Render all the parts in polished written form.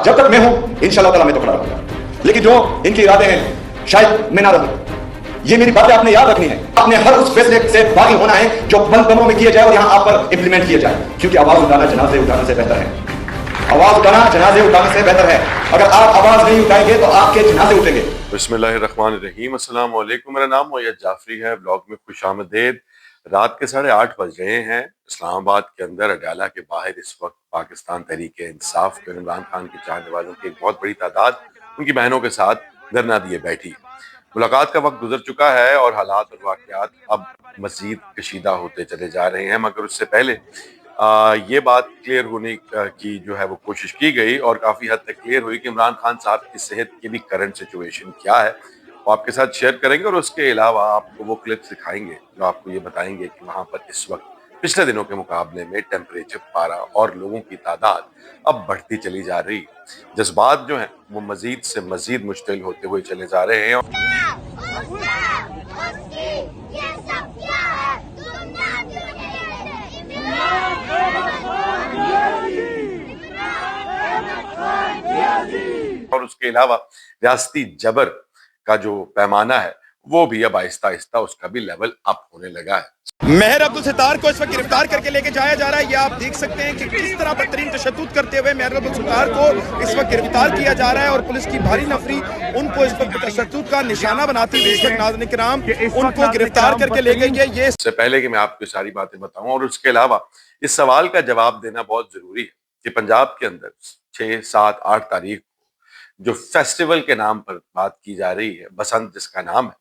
जब तक मैं हूं इंशाल्लाह ताला मैं तो खड़ा रहूंगा, लेकिन जो इनके इरादे हैं शायद मैं ना रहूं। ये मेरी बातें आपने याद रखनी है। आपने हर उस फैसले से बागी होना है जो बंद कमरों में किया जाए और यहां आप पर इंप्लीमेंट किया जाए, क्योंकि आवाज उठाना जनाजे उठाने से बेहतर है। आवाज उठाना जनाजे उठाने से बेहतर है। अगर आप आवाज नहीं उठाएंगे तो आपके जनाजे उठेंगे। बिस्मिल्लाहिर्रहमानिर्रहीम। अस्सलाम वालेकुम। मेरा नाम मोयद जाफरी है। ब्लॉग में खुशामदीद। रात के 8:30 बज रहे हैं। इस्लामाबाद के अंदर अडाला के बाहर इस वक्त पाकिस्तान तहरीक इंसाफ के इमरान खान के चाहने वालों की एक बहुत बड़ी तादाद उनकी बहनों के साथ धरना दिए बैठी। मुलाकात का वक्त गुजर चुका है और हालात और वाक़यात अब मज़ीद कशीदा होते चले जा रहे हैं, मगर उससे पहले ये बात क्लियर होने की जो है वो कोशिश की गई और काफ़ी हद तक क्लियर हुई कि इमरान खान साहब की सेहत की भी करंट सिचुएशन क्या है, वो आपके साथ शेयर करेंगे और उसके अलावा आपको वो क्लिप्स दिखाएंगे जो आपको ये बताएंगे कि वहाँ पर इस वक्त पिछले दिनों के मुकाबले में टेम्परेचर, पारा और लोगों की तादाद अब बढ़ती चली जा रही। जज्बात जो हैं वो मजीद से मजीद मुश्तिल होते हुए चले जा रहे हैं। और उसके अलावा रियासती जबर का जो पैमाना है वो भी अब आहिस्ता आहिस्ता उसका भी लेवल अप होने लगा है। मेहर अब्दुल सत्तार को इस वक्त गिरफ्तार करके लेके जाया जा रहा है। ये आप देख सकते हैं कि किस तरह बदतरीन तशद्दुद करते हुए मेहर अब्दुल सत्तार को इस वक्त गिरफ्तार किया जा रहा है और पुलिस की भारी नफरी उनको इस वक्त तशद्दुद का निशाना बनाते हुए इस वक्त नाज़रीन किराम उनको गिरफ्तार करके ले गई है। ये इससे पहले कि मैं आपको सारी बातें बताऊं और उसके अलावा इस सवाल का जवाब देना बहुत जरूरी है कि पंजाब के अंदर 6, 7, 8 तारीख को जो फेस्टिवल के नाम पर बात की जा रही है, बसंत जिसका नाम है,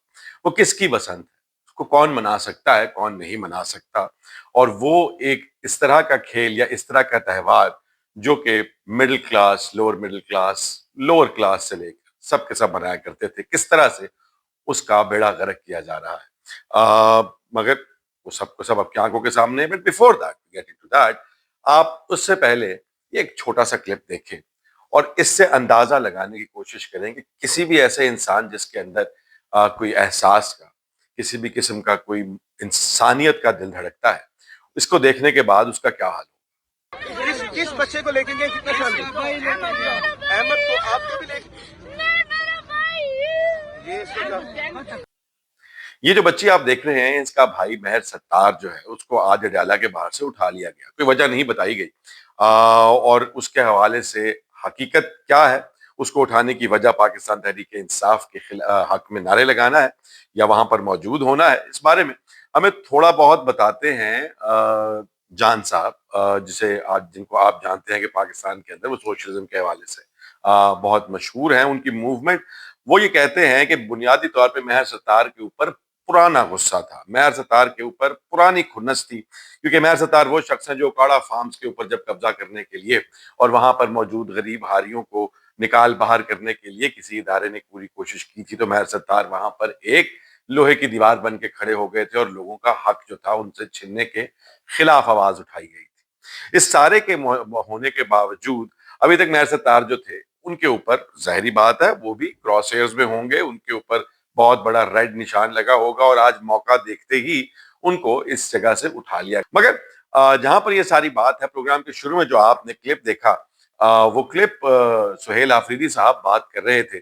वो किसकी बसंत है, उसको कौन मना सकता है, कौन नहीं मना सकता। और वो एक इस तरह का खेल या इस तरह का त्यौहार जो कि मिडिल क्लास, लोअर क्लास से लेकर सब के सब मनाया करते थे, किस तरह से उसका बेड़ा गर्क किया जा रहा है। मगर वो सबको सब आपकी आंखों के सामने है। But before that, get into that, आप उससे पहले ये एक छोटा सा क्लिप देखें और इससे अंदाजा लगाने की कोशिश करें कि किसी भी ऐसे इंसान जिसके अंदर कोई एहसास का, किसी भी किस्म का कोई इंसानियत का दिल धड़कता है, इसको देखने के बाद उसका क्या हाल हो। किस बच्चे को लेके गए, कितने साल अहमद को आपको भी ये जो बच्ची आप देख रहे हैं, इसका भाई महर सत्तार जो है उसको आज अडाला के बाहर से उठा लिया गया, कोई वजह नहीं बताई गई। और उसके हवाले से हकीकत क्या है, उसको उठाने की वजह पाकिस्तान तहरीक इंसाफ के हक में नारे लगाना है या वहां पर मौजूद होना है, इस बारे में हमें थोड़ा बहुत बताते हैं जान साहब, जिसे आज जिनको आप जानते हैं कि पाकिस्तान के अंदर वो सोशलिज्म के हवाले से बहुत मशहूर हैं, उनकी मूवमेंट। वो ये कहते हैं कि बुनियादी तौर पे महर सत्तार के ऊपर पुराना गुस्सा था, महर सत्तार के ऊपर पुरानी खुन्नस थी, क्योंकि महर सत्तार वो शख्स हैं जो काड़ा फार्म्स के ऊपर जब कब्जा करने के लिए और वहां पर मौजूद गरीब हारियों को निकाल बाहर करने के लिए किसी इदारे ने पूरी कोशिश की थी, तो महर सत्तार वहां पर एक लोहे की दीवार बन के खड़े हो गए थे और लोगों का हक जो था उनसे छीनने के खिलाफ आवाज उठाई गई थी। इस सारे के होने के बावजूद अभी तक महर सत्तार जो थे उनके ऊपर जाहिर बात है वो भी क्रॉस हेयर्स में होंगे, उनके ऊपर बहुत बड़ा रेड निशान लगा होगा और आज मौका देखते ही उनको इस जगह से उठा लिया। मगर जहां पर ये सारी बात है, प्रोग्राम के शुरू में जो आपने क्लिप देखा, वो क्लिप सुहेल आफरीदी साहब बात कर रहे थे।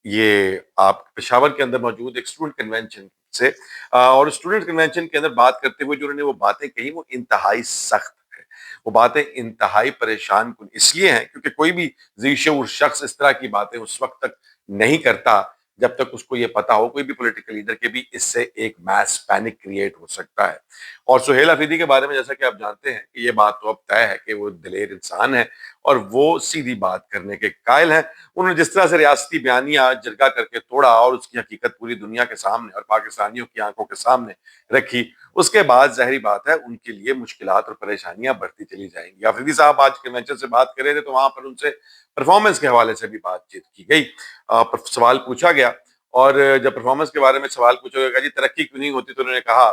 ये आप पेशावर के अंदर मौजूद एक स्टूडेंट कन्वेंशन से और स्टूडेंट कन्वेंशन के अंदर बात करते हुए जो उन्होंने वो बातें कही वो इंतहाई सख्त है। वो बातें इंतहाई परेशान कुन इसलिए हैं क्योंकि कोई भी ज़ी-शऊर शख्स इस तरह की बातें उस वक्त तक नहीं करता जब तक उसको ये पता हो कोई भी पॉलिटिकल लीडर के भी इससे एक मास पैनिक क्रिएट हो सकता है। और सुहेल अफरीदी के बारे में जैसा कि आप जानते हैं कि ये बात तो अब तय है कि वो दिलेर इंसान है और वो सीधी बात करने के कायल हैं। उन्होंने जिस तरह से रियासती बयानिया जिरगा करके तोड़ा और उसकी हकीकत पूरी दुनिया के सामने और पाकिस्तानियों की आंखों के सामने रखी, उसके बाद जाहिर बात है उनके लिए मुश्किलात और परेशानियां बढ़ती चली जाएंगी। अफरीदी साहब आज कन्वेंशन से बात कर रहे थे तो वहां पर उनसे परफॉर्मेंस के हवाले से भी बातचीत की गई। सवाल पूछा गया और जब परफॉर्मेंस के बारे में सवाल पूछा गया जी तरक्की क्यों नहीं होती, तो उन्होंने कहा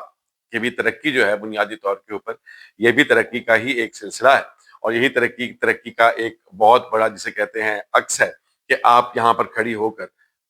कि भी तरक्की जो है बुनियादी तौर के ऊपर ये भी तरक्की का ही एक सिलसिला है और यही तरक्की का एक बहुत बड़ा जिसे कहते हैं अक्स है कि आप यहाँ पर खड़ी होकर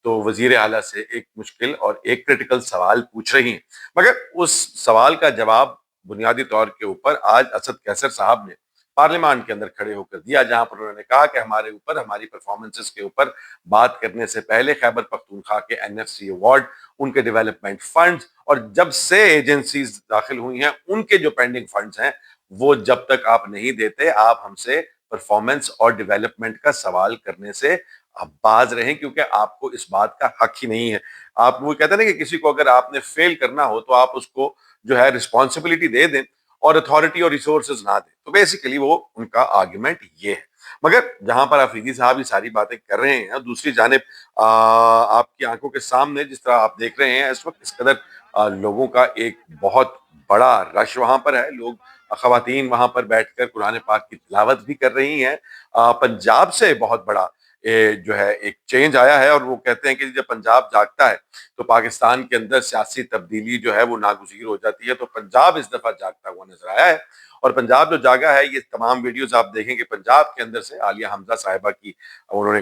तो वजीर आला से एक मुश्किल और एक क्रिटिकल सवाल पूछ रही हैं, मगर उस सवाल का जवाब बुनियादी तौर के ऊपर आज असद कैसर साहब ने पार्लियामेंट के अंदर खड़े होकर दिया, जहां पर उन्होंने कहा कि हमारे ऊपर, हमारी परफॉर्मेंसेस के ऊपर बात करने से पहले खैबर पख्तूनख्वा के एनएफसी अवार्ड, उनके डेवलपमेंट फंड्स और जब से एजेंसीज दाखिल हुई हैं उनके जो पेंडिंग फंड्स हैं वो जब तक आप नहीं देते, आप हमसे परफॉर्मेंस और डेवलपमेंट का सवाल करने से आप बाज रहें, क्योंकि आपको इस बात का हक ही नहीं है। आप वो कहते हैं ना कि किसी को अगर आपने फेल करना हो तो आप उसको जो है रिस्पॉन्सिबिलिटी दे दें और अथॉरिटी और रिसोर्सेज ना दें। तो बेसिकली वो उनका आर्ग्यूमेंट ये है। मगर जहां पर अफरीदी साहब ये सारी बातें कर रहे हैं, दूसरी जानिब आपकी आंखों के सामने जिस तरह आप देख रहे हैं इस वक्त इस कदर लोगों का एक बहुत बड़ा रश वहां पर है, लोग खवातीन वहां पर बैठकर कुरान पाक की तिलावत भी कर रही हैं। पंजाब से बहुत बड़ा जो है एक चेंज आया है और वो कहते हैं कि जब पंजाब जागता है तो पाकिस्तान के अंदर सियासी तब्दीली जो है वो नागुज़ीर हो जाती है। तो पंजाब इस दफा जागता हुआ नजर आया है और पंजाब जो जागा है, ये तमाम वीडियोस आप देखेंगे पंजाब के अंदर से आलिया हमजा साहिबा की उन्होंने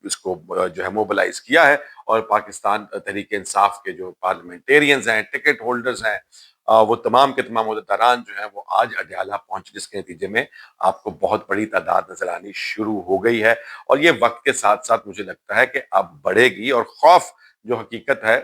इसको जो है मोबिलाइज किया है और पाकिस्तान तहरीक इंसाफ के जो पार्लियामेंटेरियंस हैं, टिकट होल्डर्स हैं, वो तमाम के तमाम अहदेदारान जो हैं वो आज अडयाला पहुंचे, जिसके नतीजे में आपको बहुत बड़ी तादाद नजर आनी शुरू हो गई है। और ये वक्त के साथ साथ मुझे लगता है कि अब बढ़ेगी और खौफ जो हकीकत है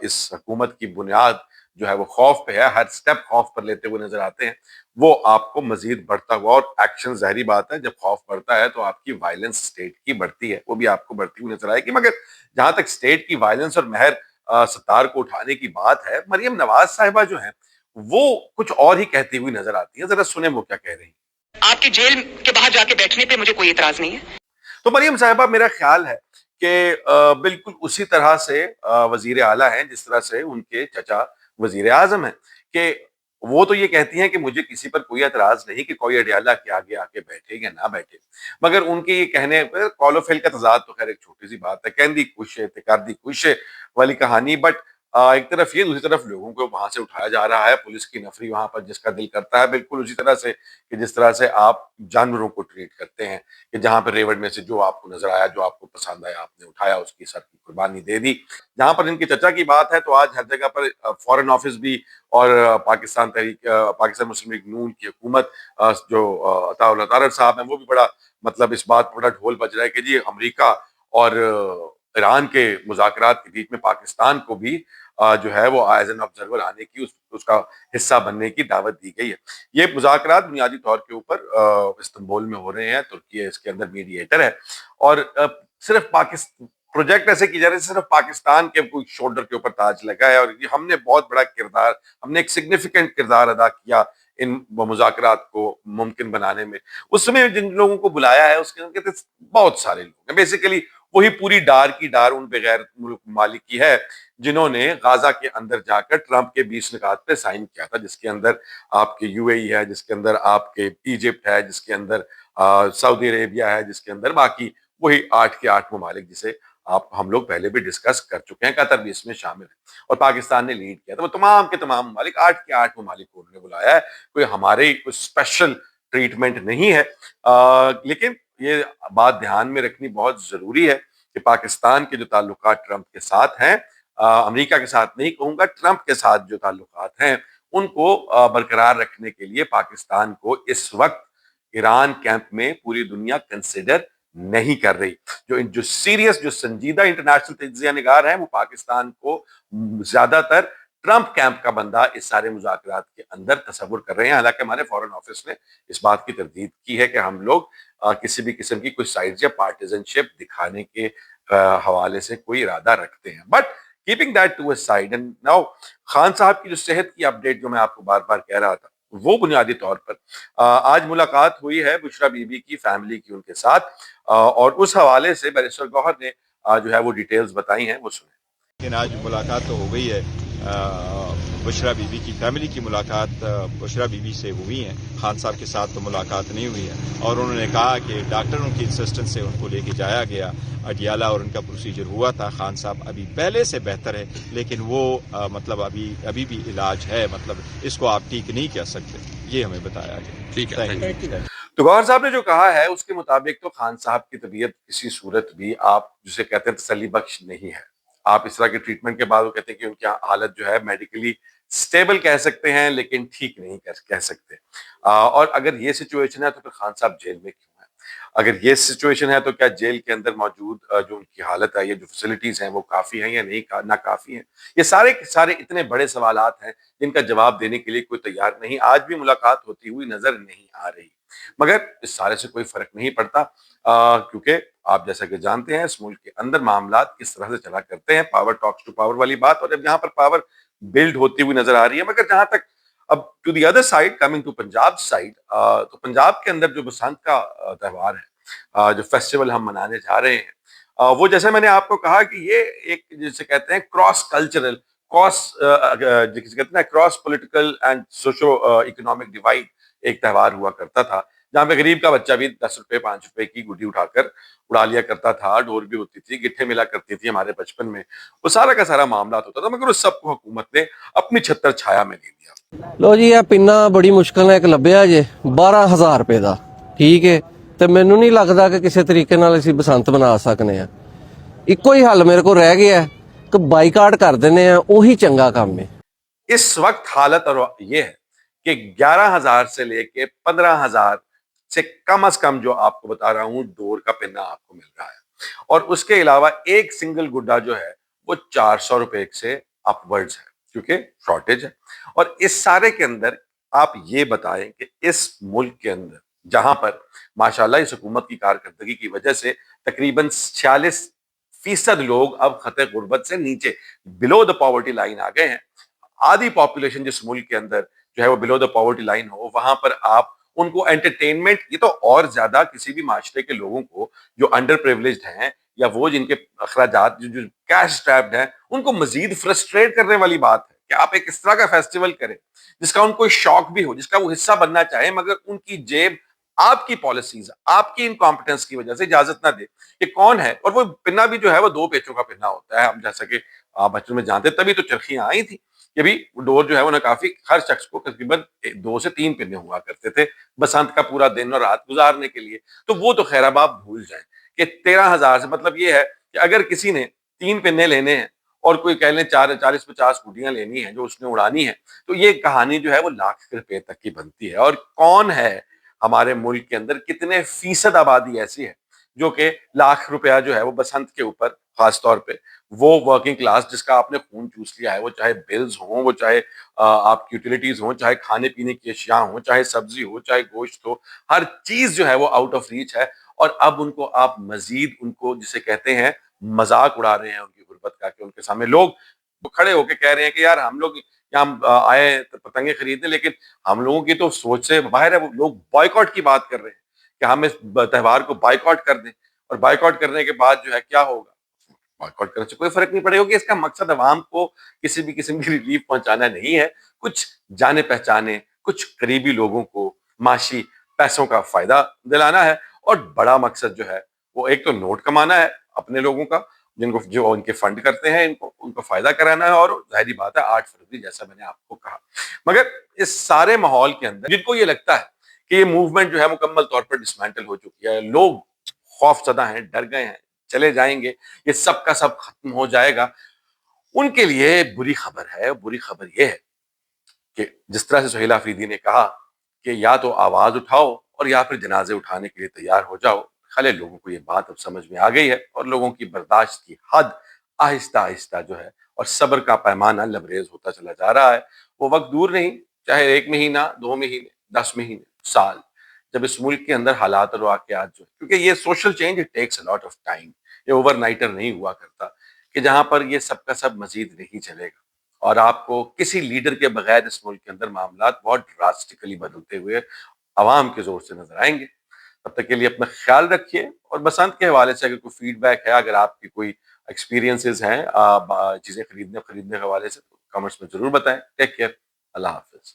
इस हुकूमत की बुनियाद जो है वो खौफ पे है, हर स्टेप खौफ पर लेते हुए नजर आते हैं, वो आपको मजीद बढ़ता हुआ और एक्शन, जाहिर बात है जब खौफ बढ़ता है तो आपकी वायलेंस स्टेट की बढ़ती है, वो भी आपको बढ़ती हुई नजर आएगी। मगर जहां तक स्टेट की वायलेंस और महर सत्तार को उठाने की बात है, मरियम नवाज साहिबा जो है वो कुछ और ही कहती हुई नजर आती है। जरा सुने वो क्या कह रही हैं। आपकी जेल के बाहर जाके बैठने पे मुझे कोई इतराज नहीं है। तो मरियम साहिबा, मेरा ख्याल है कि बिल्कुल उसी तरह से वजीर आला हैं जिस तरह से उनके चचा वजीर आजम हैं, कि वो तो ये कहती हैं कि मुझे किसी पर कोई एतराज नहीं कि कोई अडयाला के आगे आके बैठे या ना बैठे, मगर उनके ये कहने पर कौलो फेल का तजाद तो खैर एक छोटी सी बात है, कहंदी कुछ है तिकारदी कुछ है वाली कहानी। बट एक तरफ ये, दूसरी तरफ लोगों को वहां से उठाया जा रहा है, पुलिस की नफरी वहां पर जिसका दिल करता है बिल्कुल उसी तरह से कि जिस तरह से आप जानवरों को ट्रीट करते हैं, कि जहां पर रेवड़ में से जो आपको नजर आया, जो आपको पसंद आया, आपने उठाया, उसकी सर की कुर्बानी दे दी। जहां पर इनके चचा की बात है तो आज हर जगह पर फॉरेन ऑफिस भी और पाकिस्तान मुस्लिम लीग नून की हुकूमत, जो अताउल्लाह तारड़ साहब हैं, वो भी बड़ा मतलब इस बात पर बड़ा ढोल बज रहा है कि जी अमेरिका और ईरान के मुज़ाकरात के बीच में पाकिस्तान को भी जो है वो एज एन ऑब्जर्वर आने की, उसका हिस्सा बनने की दावत दी गई है। ये मुज़ाकरात बुनियादी तौर के ऊपर इस्तांबुल में हो रहे हैं, तुर्की इसके अंदर मीडिएटर है और सिर्फ पाकिस्तान प्रोजेक्ट ऐसे की जा रहे हैं, सिर्फ पाकिस्तान के कोई शोल्डर के ऊपर ताज लगा है और ये हमने बहुत बड़ा किरदार, हमने एक सिग्निफिकेंट किरदार अदा किया इन मुज़ाकरात को मुमकिन बनाने में। उस समय जिन लोगों को बुलाया है उसके अंदर बहुत सारे लोग हैं, बेसिकली वही पूरी डार की डार उन बेगैर मुल्क मालिक की है जिन्होंने गाजा के अंदर जाकर ट्रंप के 20 निकात पे साइन किया था, जिसके अंदर आपके यूएई है, जिसके अंदर आपके इजिप्ट है, जिसके अंदर सऊदी अरेबिया है, जिसके अंदर बाकी वही 8 के 8 ममालिक जिसे आप हम लोग पहले भी डिस्कस कर चुके हैं, कतर भी इसमें शामिल है और पाकिस्तान ने लीड किया था। वो तमाम के तमाम ममालिक 8 के 8 ममालिक को उन्होंने बुलाया है, कोई हमारे कोई स्पेशल ट्रीटमेंट नहीं है। लेकिन ये बात ध्यान में रखनी बहुत जरूरी है कि पाकिस्तान के जो ताल्लुकात ट्रंप के साथ हैं, अमेरिका के साथ नहीं कहूंगा, ट्रंप के साथ जो ताल्लुकात हैं उनको बरकरार रखने के लिए पाकिस्तान को इस वक्त ईरान कैंप में पूरी दुनिया कंसिडर नहीं कर रही। जो सीरियस, जो संजीदा इंटरनेशनल तज्जिया निगार हैं वो पाकिस्तान को ज्यादातर ट्रंप कैंप का बंदा इस सारे मुज़ाकरात के अंदर तस्वुर कर रहे हैं। हालांकि हमारे फॉरेन ऑफिस ने इस बात की तरदीद की है कि हम लोग किसी भी किस्म की कोई साइड या पार्टिजनशिप दिखाने के हवाले से कोई इरादा रखते हैं। But keeping that to a side, and now Khan साहब की जो सेहत की अपडेट जो मैं आपको बार बार कह रहा था, वो बुनियादी तौर पर आज मुलाकात हुई है बुशरा बीबी की फैमिली की उनके साथ, और उस हवाले से बैरिस्टर गौहर ने जो है वो डिटेल्स बताई हैं, वो सुने। लेकिन आज मुलाकात तो हो गई है, बुशरा बीबी की फैमिली की मुलाकात बुशरा बीबी से हुई है, खान साहब के साथ तो मुलाकात नहीं हुई है। और उन्होंने कहा कि डॉक्टरों की इंसिस्टेंस से उनको लेके जाया गया अडियाला और उनका प्रोसीजर हुआ था। खान साहब अभी पहले से बेहतर है, लेकिन वो मतलब अभी भी इलाज है, मतलब इसको आप ठीक नहीं कह सकते, ये हमें बताया गया। ठीक है, तो गौहर साहब ने जो कहा है उसके मुताबिक तो खान साहब की तबीयत किसी सूरत भी, आप जिसे कहते हैं, तसल्ली बख्श नहीं है। आप इस तरह के ट्रीटमेंट के बाद वो कहते हैं कि उनकी हालत जो है मेडिकली स्टेबल कह सकते हैं लेकिन ठीक नहीं कह सकते। और अगर ये सिचुएशन है तो फिर खान साहब जेल में क्यों है? अगर ये सिचुएशन है तो क्या जेल के अंदर मौजूद जो उनकी हालत है, ये जो फैसिलिटीज हैं वो काफी हैं या नहीं ना काफी हैं? ये सारे के सारे इतने बड़े सवालात हैं जिनका जवाब देने के लिए कोई तैयार नहीं, आज भी मुलाकात होती हुई नजर नहीं आ रही। मगर इस सारे से कोई फर्क नहीं पड़ता, क्योंकि आप जैसा कि जानते हैं इस मुल्क के अंदर मामलात किस तरह से चला करते हैं, पावर टॉक्स टू पावर वाली बात, और अब यहाँ पर पावर बिल्ड होती हुई नजर आ रही है। मगर जहां तक अब to the other side, coming to Punjab side, तो पंजाब के अंदर जो बसंत का त्योहार है, जो फेस्टिवल हम मनाने जा रहे हैं, वो जैसे मैंने आपको कहा कि ये एक जिसे कहते हैं क्रॉस कल्चरल, जिसे कहते हैं cross political and socio economic divide एक त्योहार हुआ करता था, जहाँ पे गरीब का बच्चा भी 10 रुपए 5 रुपए की गुड्डी उठाकर उड़ा लिया करता था, डोर भी होती थी, गिट्ठे मिला करती थी हमारे बचपन में, वो सारा का सारा मामला होता था। मगर उस सबको हुकूमत ने अपनी छत्तर छाया में ले लिया। ਲੋ ਜੀ ਇਹ ਪਿੰਨਾ ਬੜੀ ਮੁਸ਼ਕਲ ਨਾਲ ਇੱਕ ਲੱਭਿਆ ਜੇ 12000 ਰੁਪਏ ਦਾ, ਠੀਕ ਹੈ, ਤੇ ਮੈਨੂੰ ਨਹੀਂ ਲੱਗਦਾ ਕਿ ਕਿਸੇ ਤਰੀਕੇ ਨਾਲ ਅਸੀਂ ਬਸੰਤ ਮਨਾ ਸਕਨੇ ਆ। ਇੱਕੋ ਹੀ ਹੱਲ ਮੇਰੇ ਕੋਲ ਰਹਿ ਗਿਆ ਕਿ ਬਾਈਕਾਟ ਕਰ ਦਿੰਨੇ ਆ, ਉਹੀ ਚੰਗਾ ਕੰਮ ਹੈ। इस वक्त हालत और ये है कि 11,000 से लेके 15,000 से कम जो आपको बता रहा हूं डोर का पिन्ना आपको मिल रहा है, और उसके अलावा एक सिंगल गुड्डा जो है वो 400 रुपए से अपवर्ड्स है, क्योंकि शॉर्टेज है। और इस सारे के अंदर आप ये बताएं कि इस मुल्क के अंदर जहां पर माशाल्लाह इस हुकूमत की कारकर्दगी की वजह से तकरीबन 46% लोग अब खतरे गुर्बत से नीचे बिलो द पॉवर्टी लाइन आ गए हैं, आधी पॉपुलेशन जिस मुल्क के अंदर जो है वो बिलो द पॉवर्टी लाइन हो, वहां पर आप उनको एंटरटेनमेंट, ये तो और ज्यादा किसी भी माशरे के लोगों को जो अंडर प्रिविलेज्ड हैं या वो जिनके अखराजात जो कैश स्ट्रैप्ड हैं, उनको मजीद फ्रस्ट्रेट करने वाली बात है कि आप एक इस तरह का फेस्टिवल करें जिसका उनको शौक भी हो, जिसका वो हिस्सा बनना चाहे, मगर उनकी जेब आपकी पॉलिसीज, आपकी इनकॉम्पिटेंस की वजह से इजाजत ना दे। कि कौन है, और वो पिन्ना भी जो है वो 2 पेचों का पिन्ना होता है, हम जैसा कि आप बचपन में जानते, तभी तो चरखियां आई थी कि भी डोर जो है वो काफी हर शख्स को तकरीबन 2 से 3 पिन्ने हुआ करते थे बसंत का पूरा दिन और रात गुजारने के लिए। तो वो तो खैर अब आप भूल जाएं कि 13,000 से मतलब ये है कि अगर किसी ने 3 पिन्ने लेने हैं और कोई कह लें 40-50 गुड्डियां लेनी है जो उसने उड़ानी है, तो ये कहानी जो है वो लाख रुपए तक की बनती है। और कौन है हमारे मुल्क के अंदर, कितने फीसद आबादी ऐसी है जो कि लाख रुपया जो है वो बसंत के ऊपर, खास तौर पे वो वर्किंग क्लास जिसका आपने खून चूस लिया है, वो चाहे बिल्स हों, वो चाहे आपकी यूटिलिटीज हों, चाहे खाने पीने की अशिया हों, चाहे सब्जी हो, चाहे गोश्त हो, हर चीज जो है वो आउट ऑफ रीच है। और अब उनको आप मजीद उनको जिसे कहते हैं मजाक उड़ा रहे हैं उनकी गुर्बत का, कि उनके सामने लोग खड़े होकर कह रहे हैं कि यार हम लोग यहाँ आए तो पतंगे खरीदने, लेकिन हम लोगों की तो सोच से बाहर है। वो लोग बॉयकॉट की बात कर रहे हैं कि हम इस त्योहार को बाइकआउट कर दें, और बाइकआउट करने के बाद जो है क्या होगा, बाइकआउट करने से कोई फर्क नहीं पड़ेगा, कि इसका मकसद अवाम को किसी भी किस्म की रिलीफ पहुंचाना नहीं है, कुछ जाने पहचाने कुछ करीबी लोगों को माशी पैसों का फायदा दिलाना है, और बड़ा मकसद जो है वो एक तो नोट कमाना है अपने लोगों का, जिनको जो इनके फंड करते हैं, इनको उनको फायदा कराना है, और जाहिर बात है 8 फरवरी जैसा मैंने आपको कहा। मगर इस सारे माहौल के अंदर जिनको ये लगता है कि ये मूवमेंट जो है मुकम्मल तौर पर डिसमेंटल हो चुकी है, लोग खौफजदा हैं, डर गए हैं, चले जाएंगे, ये सब का सब खत्म हो जाएगा, उनके लिए बुरी खबर है। बुरी खबर ये है कि जिस तरह से सुहेल आफरीदी ने कहा कि या तो आवाज उठाओ और या फिर जनाजे उठाने के लिए तैयार हो जाओ, खाली लोगों को ये बात अब समझ में आ गई है, और लोगों की बर्दाश्त की हद आहिस्ता आहिस्ता जो है और सब्र का पैमाना लबरेज होता चला जा रहा है। वो वक्त दूर नहीं, चाहे 1 महीना, 2 महीने, 10 महीने, साल, जब इस मुल्क के अंदर हालात और वाकयात जो है, क्योंकि ये social change it takes a lot of time, ये ओवरनाइटर नहीं हुआ करता, कि जहां पर ये सब का सब मजीद नहीं चलेगा, और आपको किसी लीडर के बगैर इस मुल्क के अंदर मामलात बहुत ड्रास्टिकली बदलते हुए अवाम के जोर से नजर आएंगे। तब तक के लिए अपना ख्याल रखिए, और बसंत के हवाले से अगर कोई फीडबैक है, अगर आपकी कोई एक्सपीरियंसेस हैं चीजें खरीदने के हवाले से, तो कमेंट्स में जरूर बताएं। टेक केयर, अल्लाह हाफिज।